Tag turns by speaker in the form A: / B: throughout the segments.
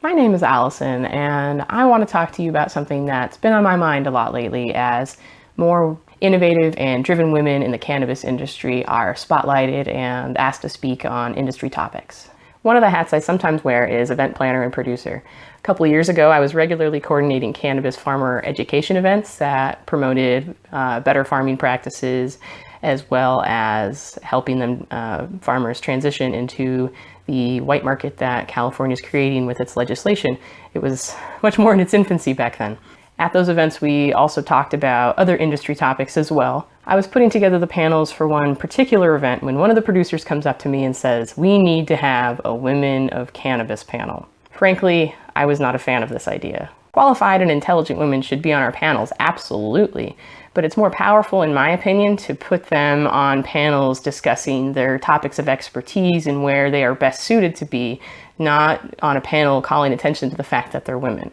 A: My name is Allison, and I want to talk to you about something that's been on my mind a lot lately as more innovative and driven women in the cannabis industry are spotlighted and asked to speak on industry topics. One of the hats I sometimes wear is event planner and producer. A couple of years ago, I was regularly coordinating cannabis farmer education events that promoted better farming practices, as well as helping them farmers transition into the white market that California is creating with its legislation. It was much more in its infancy back then. At those events, we also talked about other industry topics as well. I was putting together the panels for one particular event when one of the producers comes up to me and says, "We need to have a Women of Cannabis panel." Frankly, I was not a fan of this idea. Qualified and intelligent women should be on our panels, absolutely. But it's more powerful, in my opinion, to put them on panels discussing their topics of expertise and where they are best suited to be, not on a panel calling attention to the fact that they're women.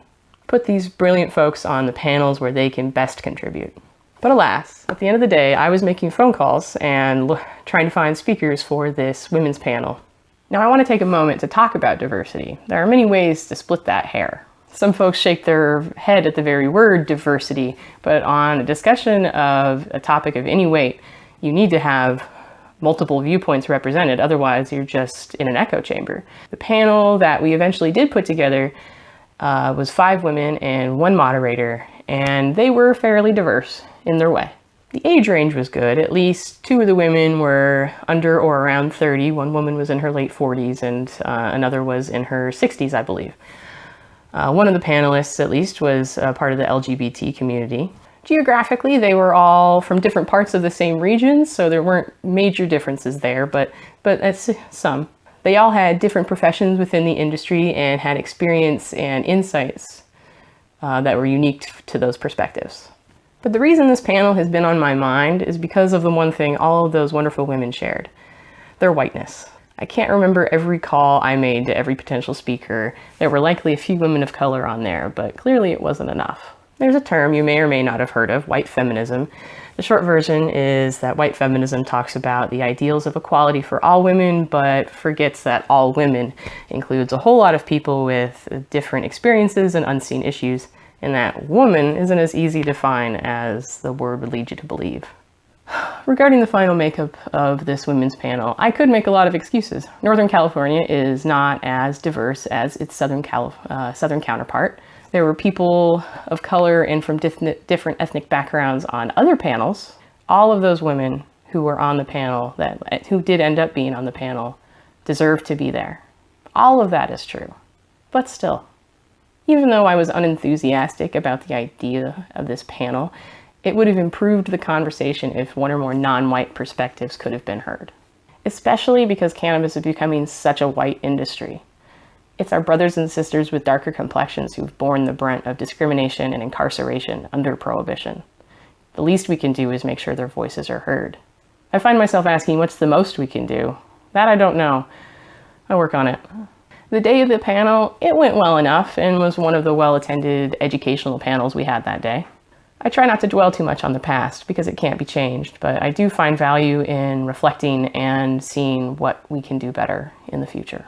A: Put these brilliant folks on the panels where they can best contribute. But alas, at the end of the day, I was making phone calls and trying to find speakers for this women's panel. Now, I want to take a moment to talk about diversity. There are many ways to split that hair. Some folks shake their head at the very word diversity, but on a discussion of a topic of any weight, you need to have multiple viewpoints represented, otherwise you're just in an echo chamber. The panel that we eventually did put together was 5 women and 1 moderator, and they were fairly diverse in their way. The age range was good. At least 2 of the women were under or around 30. One woman was in her late 40s and another was in her 60s, I believe. One of the panelists, at least, was part of the LGBT community. Geographically, they were all from different parts of the same region, so there weren't major differences there, but that's some. They all had different professions within the industry and had experience and insights that were unique to those perspectives. But the reason this panel has been on my mind is because of the one thing all of those wonderful women shared: their whiteness. I can't remember every call I made to every potential speaker. There were likely a few women of color on there, but clearly it wasn't enough. There's a term you may or may not have heard of, white feminism. The short version is that white feminism talks about the ideals of equality for all women, but forgets that all women includes a whole lot of people with different experiences and unseen issues, and that woman isn't as easy to define as the word would lead you to believe. Regarding the final makeup of this women's panel, I could make a lot of excuses. Northern California is not as diverse as its southern counterpart. There were people of color and from different ethnic backgrounds on other panels. All of those women who were on the panel, who did end up being on the panel, deserve to be there. All of that is true. But still, even though I was unenthusiastic about the idea of this panel, it would have improved the conversation if one or more non-white perspectives could have been heard, especially because cannabis is becoming such a white industry. It's our brothers and sisters with darker complexions who've borne the brunt of discrimination and incarceration under Prohibition. The least we can do is make sure their voices are heard. I find myself asking, what's the most we can do? That I don't know. I'll work on it. The day of the panel, it went well enough and was one of the well-attended educational panels we had that day. I try not to dwell too much on the past because it can't be changed, but I do find value in reflecting and seeing what we can do better in the future.